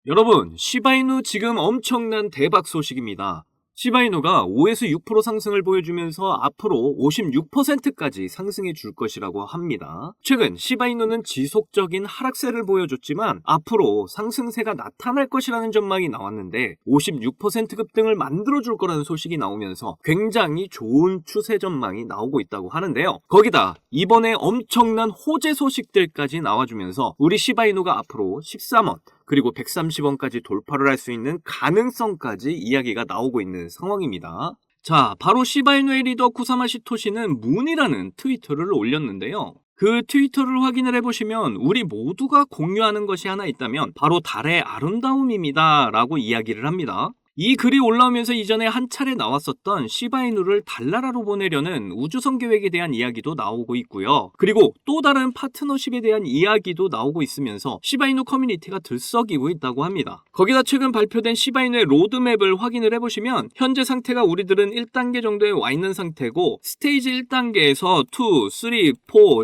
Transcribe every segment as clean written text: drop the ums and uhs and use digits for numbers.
여러분, 시바이누 지금 엄청난 대박 소식입니다. 시바이누가 5에서 6% 상승을 보여주면서 앞으로 56%까지 상승해 줄 것이라고 합니다. 최근 시바이누는 지속적인 하락세를 보여줬지만 앞으로 상승세가 나타날 것이라는 전망이 나왔는데 56% 급등을 만들어 줄 거라는 소식이 나오면서 굉장히 좋은 추세 전망이 나오고 있다고 하는데요. 거기다 이번에 엄청난 호재 소식들까지 나와주면서 우리 시바이누가 앞으로 13원 그리고 130원까지 돌파를 할 수 있는 가능성까지 이야기가 나오고 있는 상황입니다. 자, 바로 시바이누의 리더 쿠사마 시토시는 문이라는 트위터를 올렸는데요. 그 트위터를 확인을 해보시면 우리 모두가 공유하는 것이 하나 있다면 바로 달의 아름다움입니다 라고 이야기를 합니다. 이 글이 올라오면서 이전에 한 차례 나왔었던 시바이누를 달나라로 보내려는 우주선 계획에 대한 이야기도 나오고 있고요. 그리고 또 다른 파트너십에 대한 이야기도 나오고 있으면서 시바이누 커뮤니티가 들썩이고 있다고 합니다. 거기다 최근 발표된 시바이누의 로드맵을 확인을 해보시면 현재 상태가 우리들은 1단계 정도에 와 있는 상태고 스테이지 1단계에서 2, 3, 4, 5,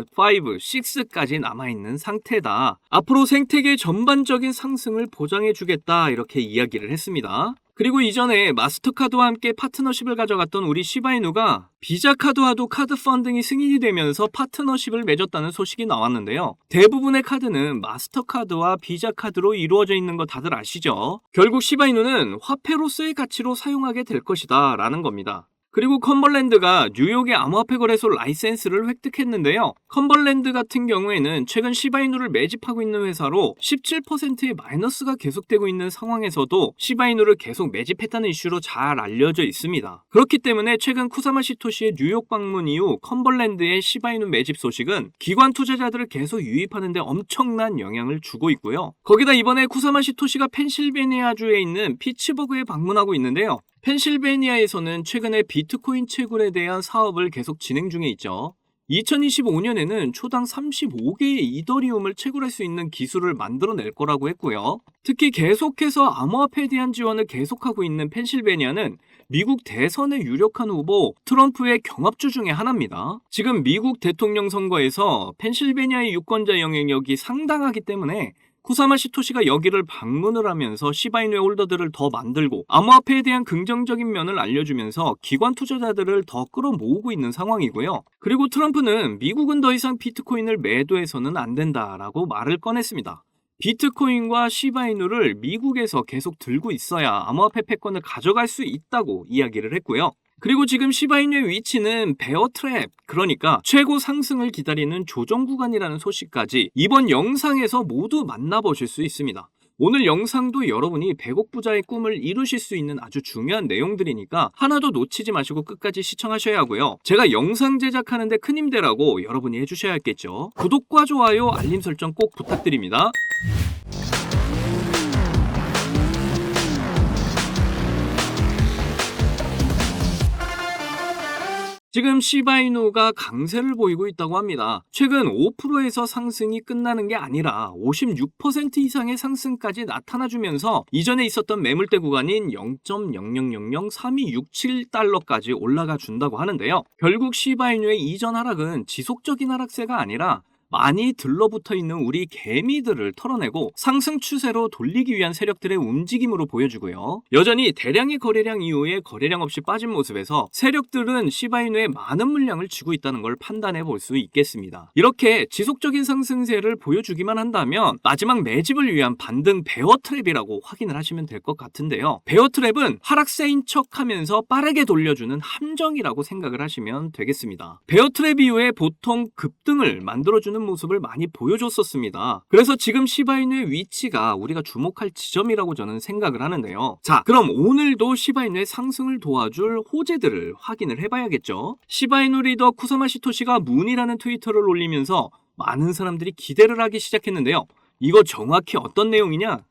6까지 남아있는 상태다. 앞으로 생태계 전반적인 상승을 보장해주겠다 이렇게 이야기를 했습니다. 그리고 이전에 마스터카드와 함께 파트너십을 가져갔던 우리 시바이누가 비자카드와도 카드 펀딩이 승인이 되면서 파트너십을 맺었다는 소식이 나왔는데요. 대부분의 카드는 마스터카드와 비자카드로 이루어져 있는 거 다들 아시죠? 결국 시바이누는 화폐로서의 가치로 사용하게 될 것이다 라는 겁니다. 그리고 컴벌랜드가 뉴욕의 암호화폐 거래소 라이센스를 획득했는데요. 컴벌랜드 같은 경우에는 최근 시바이누를 매집하고 있는 회사로 17%의 마이너스가 계속되고 있는 상황에서도 시바이누를 계속 매집했다는 이슈로 잘 알려져 있습니다. 그렇기 때문에 최근 쿠사마 시토시의 뉴욕 방문 이후 컴벌랜드의 시바이누 매집 소식은 기관 투자자들을 계속 유입하는 데 엄청난 영향을 주고 있고요. 거기다 이번에 쿠사마 시토시가 펜실베니아주에 있는 피츠버그에 방문하고 있는데요. 펜실베니아에서는 최근에 비트코인 채굴에 대한 사업을 계속 진행 중에 있죠. 2025년에는 초당 35개의 이더리움을 채굴할 수 있는 기술을 만들어낼 거라고 했고요. 특히 계속해서 암호화폐에 대한 지원을 계속하고 있는 펜실베니아는 미국 대선의 유력한 후보 트럼프의 경합주 중에 하나입니다. 지금 미국 대통령 선거에서 펜실베니아의 유권자 영향력이 상당하기 때문에 쿠사마 시토시가 여기를 방문을 하면서 시바이누의 홀더들을 더 만들고 암호화폐에 대한 긍정적인 면을 알려주면서 기관 투자자들을 더 끌어모으고 있는 상황이고요. 그리고 트럼프는 미국은 더 이상 비트코인을 매도해서는 안 된다라고 말을 꺼냈습니다. 비트코인과 시바이누를 미국에서 계속 들고 있어야 암호화폐 패권을 가져갈 수 있다고 이야기를 했고요. 그리고 지금 시바이누의 위치는 베어 트랩, 그러니까 최고 상승을 기다리는 조정 구간이라는 소식까지 이번 영상에서 모두 만나보실 수 있습니다. 오늘 영상도 여러분이 100억 부자의 꿈을 이루실 수 있는 아주 중요한 내용들이니까 하나도 놓치지 마시고 끝까지 시청하셔야 하고요. 제가 영상 제작하는데 큰 힘되라고 여러분이 해주셔야 했겠죠. 구독과 좋아요, 알림 설정 꼭 부탁드립니다. 지금 시바이누가 강세를 보이고 있다고 합니다. 최근 5%에서 상승이 끝나는 게 아니라 56% 이상의 상승까지 나타나주면서 이전에 있었던 매물대 구간인 0.00003267달러까지 올라가 준다고 하는데요. 결국 시바이누의 이전 하락은 지속적인 하락세가 아니라 많이 들러붙어 있는 우리 개미들을 털어내고 상승 추세로 돌리기 위한 세력들의 움직임으로 보여주고요. 여전히 대량의 거래량 이후에 거래량 없이 빠진 모습에서 세력들은 시바이누에 많은 물량을 쥐고 있다는 걸 판단해 볼 수 있겠습니다. 이렇게 지속적인 상승세를 보여주기만 한다면 마지막 매집을 위한 반등 베어 트랩이라고 확인을 하시면 될 것 같은데요. 베어 트랩은 하락세인 척하면서 빠르게 돌려주는 함정이라고 생각을 하시면 되겠습니다. 베어 트랩 이후에 보통 급등을 만들어주는 모습을 많이 보여줬었습니다. 그래서 지금 시바이누의 위치가 우리가 주목할 지점이라고 저는 생각을 하는데요. 자, 그럼 오늘도 시바이누의 상승을 도와줄 호재들을 확인을 해봐야겠죠. 시바이누 리더 쿠사마 시토시가 문이라는 트위터를 올리면서 많은 사람들이 기대를 하기 시작했는데요. 이거 정확히 어떤 내용이냐?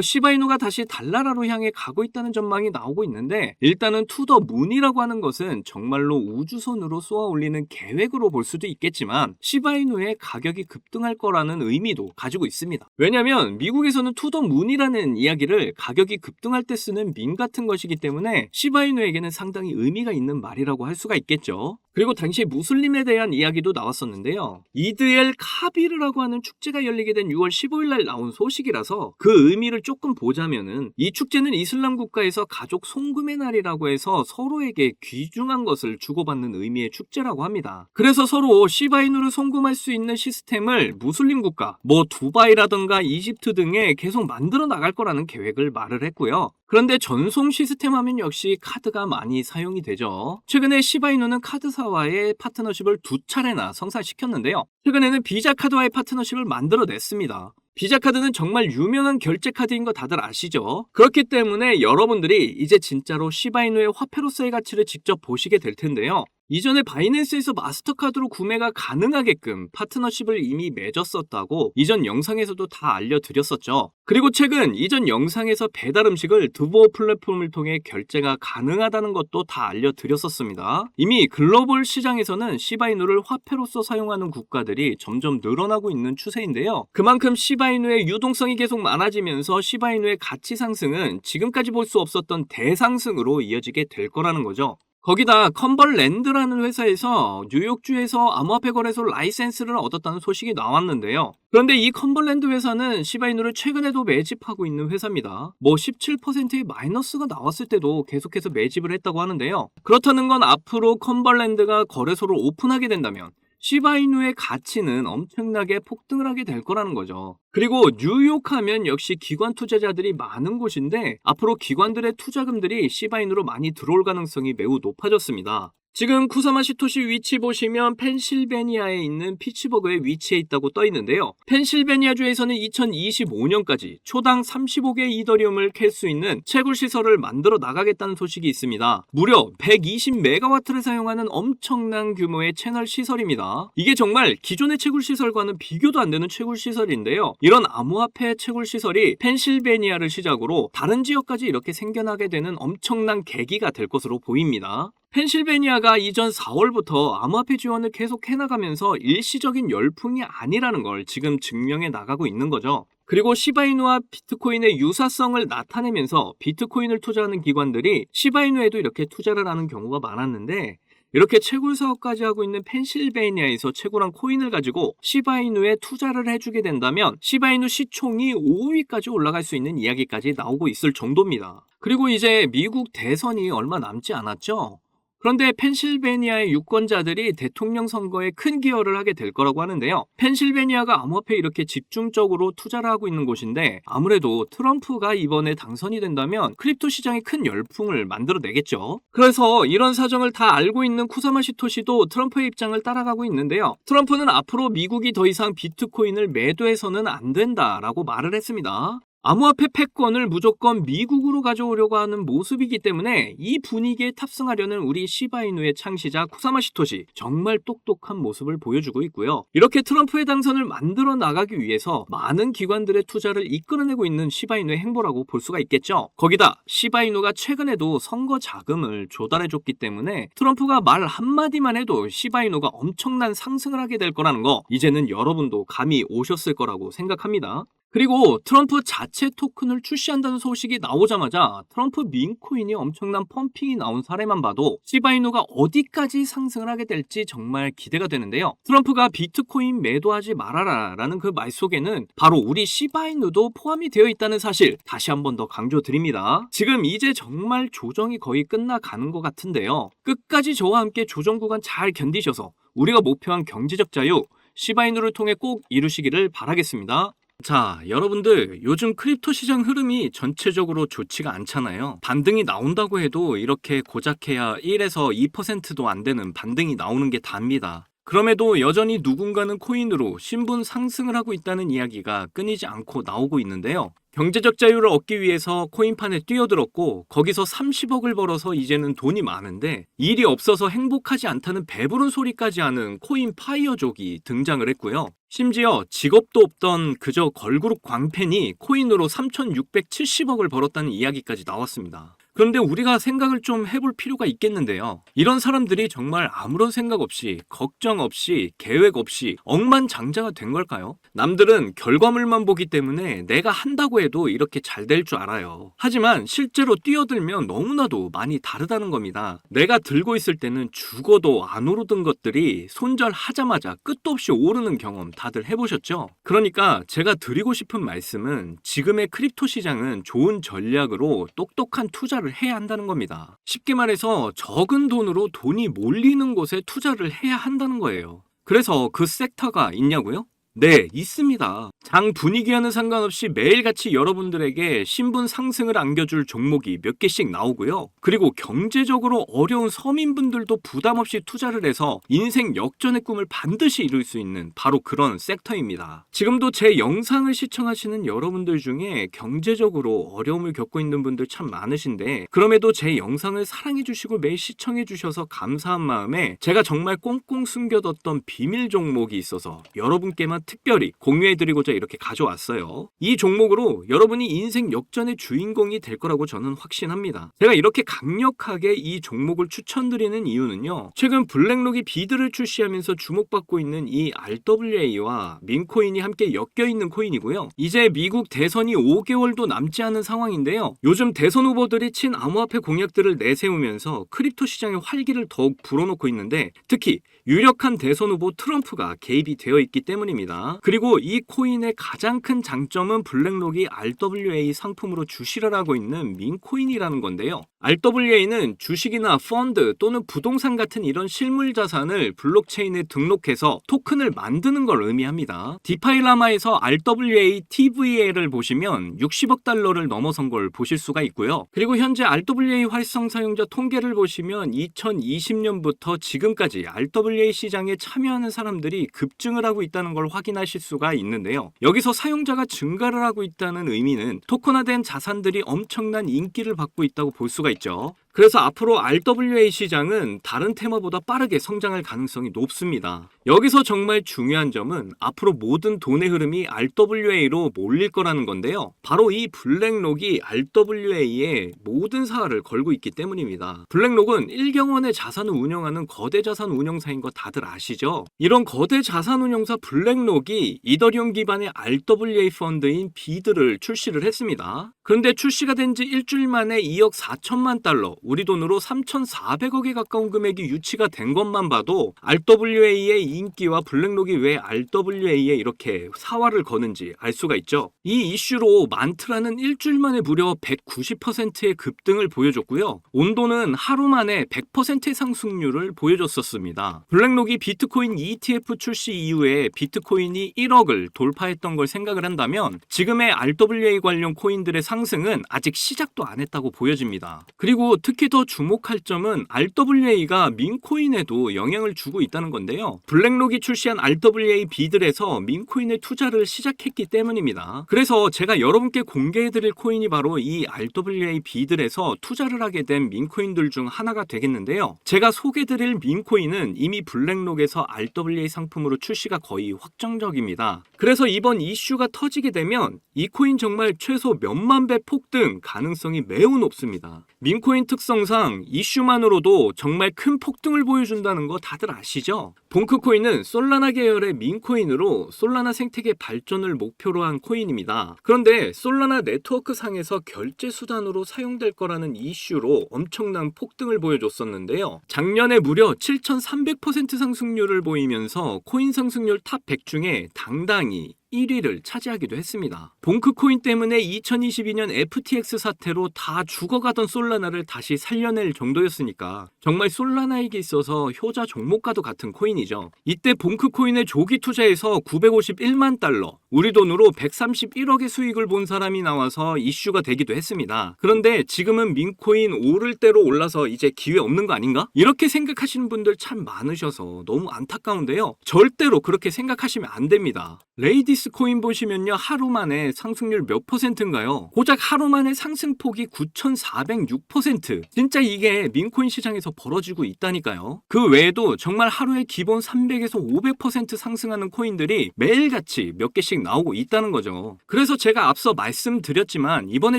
시바이누가 다시 달나라로 향해 가고 있다는 전망이 나오고 있는데 일단은 투더 문이라고 하는 것은 정말로 우주선으로 쏘아 올리는 계획으로 볼 수도 있겠지만 시바이누의 가격이 급등할 거라는 의미도 가지고 있습니다. 왜냐하면 미국에서는 투더 문이라는 이야기를 가격이 급등할 때 쓰는 밈 같은 것이기 때문에 시바이누에게는 상당히 의미가 있는 말이라고 할 수가 있겠죠. 그리고 당시 무슬림에 대한 이야기도 나왔었는데요. 이드엘 카비르라고 하는 축제가 열리게 된 6월 15일 날 나온 소식이라서 그 의미를 조금 보자면은 이 축제는 이슬람 국가에서 가족 송금의 날이라고 해서 서로에게 귀중한 것을 주고받는 의미의 축제라고 합니다. 그래서 서로 시바이누를 송금할 수 있는 시스템을 무슬림 국가, 두바이라던가 이집트 등에 계속 만들어 나갈 거라는 계획을 말을 했고요. 그런데 전송 시스템 하면 역시 카드가 많이 사용이 되죠. 최근에 시바이누는 카드사와의 파트너십을 2차례나 성사시켰는데요. 최근에는 비자 카드와의 파트너십을 만들어냈습니다. 비자 카드는 정말 유명한 결제 카드인 거 다들 아시죠? 그렇기 때문에 여러분들이 이제 진짜로 시바이누의 화폐로서의 가치를 직접 보시게 될 텐데요. 이전에 바이낸스에서 마스터카드로 구매가 가능하게끔 파트너십을 이미 맺었었다고 이전 영상에서도 다 알려드렸었죠. 그리고 최근 이전 영상에서 배달 음식을 드보어 플랫폼을 통해 결제가 가능하다는 것도 다 알려드렸었습니다. 이미 글로벌 시장에서는 시바이누를 화폐로서 사용하는 국가들이 점점 늘어나고 있는 추세인데요. 그만큼 시바이누의 유동성이 계속 많아지면서 시바이누의 가치 상승은 지금까지 볼 수 없었던 대상승으로 이어지게 될 거라는 거죠. 거기다 컨벌랜드라는 회사에서 뉴욕주에서 암호화폐 거래소 라이센스를 얻었다는 소식이 나왔는데요. 그런데 이 컨벌랜드 회사는 시바이누를 최근에도 매집하고 있는 회사입니다. 17%의 마이너스가 나왔을 때도 계속해서 매집을 했다고 하는데요. 그렇다는 건 앞으로 컨벌랜드가 거래소를 오픈하게 된다면 시바이누의 가치는 엄청나게 폭등을 하게 될 거라는 거죠. 그리고 뉴욕 하면 역시 기관 투자자들이 많은 곳인데 앞으로 기관들의 투자금들이 시바이누로 많이 들어올 가능성이 매우 높아졌습니다. 지금 쿠사마 시토시 위치 보시면 펜실베니아에 있는 피츠버그에 위치해 있다고 떠 있는데요. 펜실베니아주에서는 2025년까지 초당 35개 이더리움을 캘 수 있는 채굴 시설을 만들어 나가겠다는 소식이 있습니다. 무려 120메가와트를 사용하는 엄청난 규모의 채널 시설입니다. 이게 정말 기존의 채굴 시설과는 비교도 안 되는 채굴 시설인데요. 이런 암호화폐 채굴 시설이 펜실베니아를 시작으로 다른 지역까지 이렇게 생겨나게 되는 엄청난 계기가 될 것으로 보입니다. 펜실베니아가 이전 4월부터 암호화폐 지원을 계속 해나가면서 일시적인 열풍이 아니라는 걸 지금 증명해 나가고 있는 거죠. 그리고 시바이누와 비트코인의 유사성을 나타내면서 비트코인을 투자하는 기관들이 시바이누에도 이렇게 투자를 하는 경우가 많았는데 이렇게 채굴 사업까지 하고 있는 펜실베니아에서 채굴한 코인을 가지고 시바이누에 투자를 해주게 된다면 시바이누 시총이 5위까지 올라갈 수 있는 이야기까지 나오고 있을 정도입니다. 그리고 이제 미국 대선이 얼마 남지 않았죠? 그런데 펜실베니아의 유권자들이 대통령 선거에 큰 기여를 하게 될 거라고 하는데요. 펜실베니아가 암호화폐에 이렇게 집중적으로 투자를 하고 있는 곳인데 아무래도 트럼프가 이번에 당선이 된다면 크립토 시장에 큰 열풍을 만들어내겠죠. 그래서 이런 사정을 다 알고 있는 쿠사마 시토시도 트럼프의 입장을 따라가고 있는데요. 트럼프는 앞으로 미국이 더 이상 비트코인을 매도해서는 안 된다라고 말을 했습니다. 암호화폐 패권을 무조건 미국으로 가져오려고 하는 모습이기 때문에 이 분위기에 탑승하려는 우리 시바이누의 창시자 쿠사마 시토시 정말 똑똑한 모습을 보여주고 있고요. 이렇게 트럼프의 당선을 만들어 나가기 위해서 많은 기관들의 투자를 이끌어내고 있는 시바이누의 행보라고 볼 수가 있겠죠. 거기다 시바이누가 최근에도 선거 자금을 조달해줬기 때문에 트럼프가 말 한마디만 해도 시바이누가 엄청난 상승을 하게 될 거라는 거 이제는 여러분도 감이 오셨을 거라고 생각합니다. 그리고 트럼프 자체 토큰을 출시한다는 소식이 나오자마자 트럼프 민코인이 엄청난 펌핑이 나온 사례만 봐도 시바이누가 어디까지 상승을 하게 될지 정말 기대가 되는데요. 트럼프가 비트코인 매도하지 말아라 라는 그 말 속에는 바로 우리 시바이누도 포함이 되어 있다는 사실 다시 한 번 더 강조드립니다. 지금 이제 정말 조정이 거의 끝나가는 것 같은데요. 끝까지 저와 함께 조정 구간 잘 견디셔서 우리가 목표한 경제적 자유 시바이누를 통해 꼭 이루시기를 바라겠습니다. 자, 여러분들 요즘 크립토 시장 흐름이 전체적으로 좋지가 않잖아요. 반등이 나온다고 해도 이렇게 고작해야 1에서 2%도 안 되는 반등이 나오는 게 답니다. 그럼에도 여전히 누군가는 코인으로 신분 상승을 하고 있다는 이야기가 끊이지 않고 나오고 있는데요. 경제적 자유를 얻기 위해서 코인판에 뛰어들었고 거기서 30억을 벌어서 이제는 돈이 많은데 일이 없어서 행복하지 않다는 배부른 소리까지 하는 코인 파이어족이 등장을 했고요. 심지어 직업도 없던 그저 걸그룹 광팬이 코인으로 3,670억을 벌었다는 이야기까지 나왔습니다. 그런데 우리가 생각을 좀 해볼 필요가 있겠는데요. 이런 사람들이 정말 아무런 생각 없이, 걱정 없이, 계획 없이 억만장자가 된 걸까요? 남들은 결과물만 보기 때문에 내가 한다고 해도 이렇게 잘 될 줄 알아요. 하지만 실제로 뛰어들면 너무나도 많이 다르다는 겁니다. 내가 들고 있을 때는 죽어도 안 오르던 것들이 손절하자마자 끝도 없이 오르는 경험 다들 해보셨죠? 그러니까 제가 드리고 싶은 말씀은 지금의 크립토 시장은 좋은 전략으로 똑똑한 투자를 해야 한다는 겁니다. 쉽게 말해서 적은 돈으로 돈이 몰리는 곳에 투자를 해야 한다는 거예요. 그래서 그 섹터가 있냐고요? 네, 있습니다. 장 분위기와는 상관없이 매일같이 여러분들에게 신분 상승을 안겨줄 종목이 몇 개씩 나오고요. 그리고 경제적으로 어려운 서민분들도 부담 없이 투자를 해서 인생 역전의 꿈을 반드시 이룰 수 있는 바로 그런 섹터입니다. 지금도 제 영상을 시청하시는 여러분들 중에 경제적으로 어려움을 겪고 있는 분들 참 많으신데 그럼에도 제 영상을 사랑해주시고 매일 시청해주셔서 감사한 마음에 제가 정말 꽁꽁 숨겨뒀던 비밀 종목이 있어서 여러분께만 특별히 공유해드리고자 이렇게 가져왔어요. 이 종목으로 여러분이 인생 역전의 주인공이 될 거라고 저는 확신합니다. 제가 이렇게 강력하게 이 종목을 추천드리는 이유는요. 최근 블랙록이 비드를 출시하면서 주목받고 있는 이 RWA와 민코인이 함께 엮여있는 코인이고요. 이제 미국 대선이 5개월도 남지 않은 상황인데요. 요즘 대선 후보들이 친암호화폐 공약들을 내세우면서 크립토 시장의 활기를 더욱 불어넣고 있는데 특히 유력한 대선 후보 트럼프가 개입이 되어 있기 때문입니다. 그리고 이 코인의 가장 큰 장점은 블랙록이 RWA 상품으로 주시를 하고 있는 민코인이라는 건데요. RWA는 주식이나 펀드 또는 부동산 같은 이런 실물 자산을 블록체인에 등록해서 토큰을 만드는 걸 의미합니다. 디파이라마에서 RWA TVA를 보시면 60억 달러를 넘어선 걸 보실 수가 있고요. 그리고 현재 RWA 활성 사용자 통계를 보시면 2020년부터 지금까지 RWA 시장에 참여하는 사람들이 급증을 하고 있다는 걸 확인하실 수가 있는데요. 여기서 사용자가 증가를 하고 있다는 의미는 토큰화된 자산들이 엄청난 인기를 받고 있다고 볼 수가 있죠. 그래서 앞으로 RWA 시장은 다른 테마보다 빠르게 성장할 가능성이 높습니다. 여기서 정말 중요한 점은 앞으로 모든 돈의 흐름이 RWA로 몰릴 거라는 건데요. 바로 이 블랙록이 RWA에 모든 사활을 걸고 있기 때문입니다. 블랙록은 1경원의 자산을 운영하는 거대 자산 운용사인 거 다들 아시죠? 이런 거대 자산 운용사 블랙록이 이더리움 기반의 RWA 펀드인 비드를 출시를 했습니다. 그런데 출시가 된 지 일주일 만에 2억 4천만 달러, 우리 돈으로 3,400억에 가까운 금액이 유치가 된 것만 봐도 RWA의 인기와 블랙록이 왜 RWA에 이렇게 사활을 거는지 알 수가 있죠. 이 이슈로 만트라는 일주일 만에 무려 190%의 급등을 보여줬고요. 온도는 하루 만에 100%의 상승률을 보여줬었습니다. 블랙록이 비트코인 ETF 출시 이후에 비트코인이 1억을 돌파했던 걸 생각을 한다면 지금의 RWA 관련 코인들의 상승은 아직 시작도 안 했다고 보여집니다. 그리고 특히 더 주목할 점은 RWA가 민코인에도 영향을 주고 있다는 건데요. 블랙록이 출시한 RWA 비들에서 민코인에 투자를 시작했기 때문입니다. 그래서 제가 여러분께 공개해드릴 코인이 바로 이 RWA 비들에서 투자를 하게 된 민코인들 중 하나가 되겠는데요. 제가 소개해드릴 민코인은 이미 블랙록에서 RWA 상품으로 출시가 거의 확정적입니다. 그래서 이번 이슈가 터지게 되면 이 코인 정말 최소 몇만 배 폭등 가능성이 매우 높습니다. 민코인 특성상 이슈만으로도 정말 큰 폭등을 보여준다는 거 다들 아시죠? 봉크코인은 솔라나 계열의 민코인으로 솔라나 생태계 발전을 목표로 한 코인입니다. 그런데 솔라나 네트워크 상에서 결제 수단으로 사용될 거라는 이슈로 엄청난 폭등을 보여줬었는데요. 작년에 무려 7,300% 상승률을 보이면서 코인 상승률 탑 100 중에 당당히 1위를 차지하기도 했습니다. 봉크코인 때문에 2022년 FTX 사태로 다 죽어가던 솔라나를 다시 살려낼 정도였으니까 정말 솔라나에게 있어서 효자 종목과도 같은 코인이죠. 이때 봉크코인에 조기 투자해서 951만 달러, 우리 돈으로 131억의 수익을 본 사람이 나와서 이슈가 되기도 했습니다. 그런데 지금은 민코인 오를 대로 올라서 이제 기회 없는 거 아닌가? 이렇게 생각하시는 분들 참 많으셔서 너무 안타까운데요. 절대로 그렇게 생각하시면 안 됩니다. 레이디스 에이스 코인 보시면요, 하루 만에 상승률 몇 %인가요? 고작 하루 만에 상승폭이 9,406%. 진짜 이게 민코인 시장에서 벌어지고 있다니까요. 그 외에도 정말 하루에 기본 300에서 500% 상승하는 코인들이 매일같이 몇 개씩 나오고 있다는 거죠. 그래서 제가 앞서 말씀드렸지만 이번에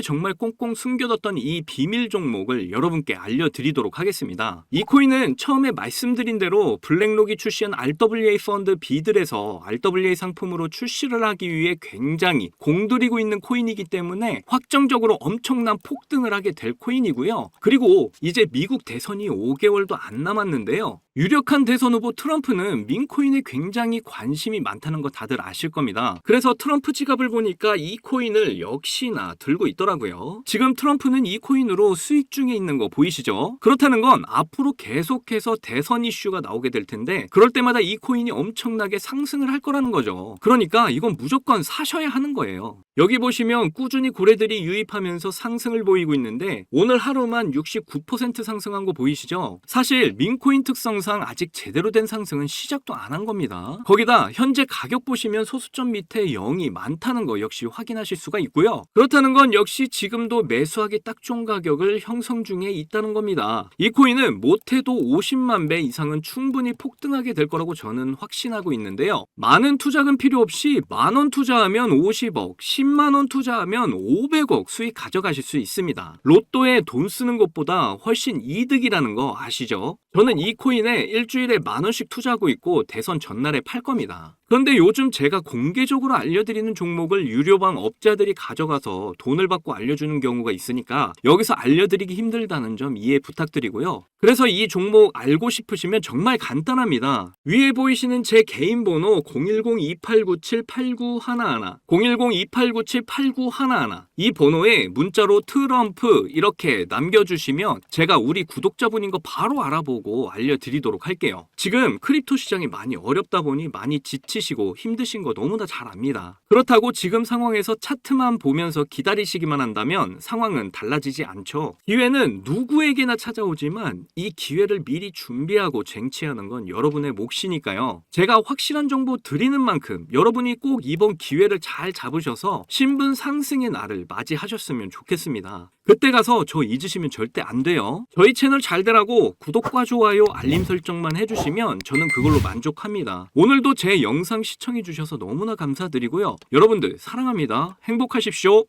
정말 꽁꽁 숨겨뒀던 이 비밀 종목을 여러분께 알려드리도록 하겠습니다. 이 코인은 처음에 말씀드린 대로 블랙록이 출시한 RWA 펀드 비들에서 RWA 상품으로 출시를 하기 위해 굉장히 공들이고 있는 코인이기 때문에 확정적으로 엄청난 폭등을 하게 될 코인이고요. 그리고 이제 미국 대선이 5개월도 안 남았는데요. 유력한 대선 후보 트럼프는 민코인에 굉장히 관심이 많다는 거 다들 아실 겁니다. 그래서 트럼프 지갑을 보니까 이 코인을 역시나 들고 있더라고요. 지금 트럼프는 이 코인으로 수익 중에 있는 거 보이시죠? 그렇다는 건 앞으로 계속해서 대선 이슈가 나오게 될 텐데 그럴 때마다 이 코인이 엄청나게 상승을 할 거라는 거죠. 그러니까 이건 무조건 사셔야 하는 거예요. 여기 보시면 꾸준히 고래들이 유입하면서 상승을 보이고 있는데 오늘 하루만 69% 상승한 거 보이시죠? 사실 민코인 특성상 아직 제대로 된 상승은 시작도 안 한 겁니다. 거기다 현재 가격 보시면 소수점 밑에 0이 많다는 거 역시 확인하실 수가 있고요. 그렇다는 건 역시 지금도 매수하기 딱 좋은 가격을 형성 중에 있다는 겁니다. 이 코인은 못해도 50만 배 이상은 충분히 폭등하게 될 거라고 저는 확신하고 있는데요. 많은 투자금 필요 없이 만원 투자하면 50억, 10만원 투자하면 500억 수익 가져가실 수 있습니다. 로또에 돈 쓰는 것보다 훨씬 이득이라는 거 아시죠? 저는 이 코인에 일주일에 만원씩 투자하고 있고 대선 전날에 팔 겁니다. 그런데 요즘 제가 공개적으로 알려드리는 종목을 유료방 업자들이 가져가서 돈을 받고 알려주는 경우가 있으니까 여기서 알려드리기 힘들다는 점 이해 부탁드리고요. 그래서 이 종목 알고 싶으시면 정말 간단합니다. 위에 보이시는 제 개인 번호 010-2897-8911 010-2897-8911 이 번호에 문자로 트럼프 이렇게 남겨주시면 제가 우리 구독자분인 거 바로 알아보고 알려드리도록 할게요. 지금 크립토 시장이 많이 어렵다 보니 많이 지치시고 힘드신 거 너무나 잘 압니다. 그렇다고 지금 상황에서 차트만 보면서 기다리시기만 한다면 상황은 달라지지 않죠. 기회는 누구에게나 찾아오지만 이 기회를 미리 준비하고 쟁취하는 건 여러분의 몫이니까요. 제가 확실한 정보 드리는 만큼 여러분이 꼭 이번 기회를 잘 잡으셔서 신분 상승의 날을 맞이하셨으면 좋겠습니다. 그때 가서 저 잊으시면 절대 안 돼요. 저희 채널 잘 되라고 구독과 좋아요, 알림 설정만 해주시면 저는 그걸로 만족합니다. 오늘도 제 영상 시청해주셔서 너무나 감사드리고요. 여러분들 사랑합니다. 행복하십시오.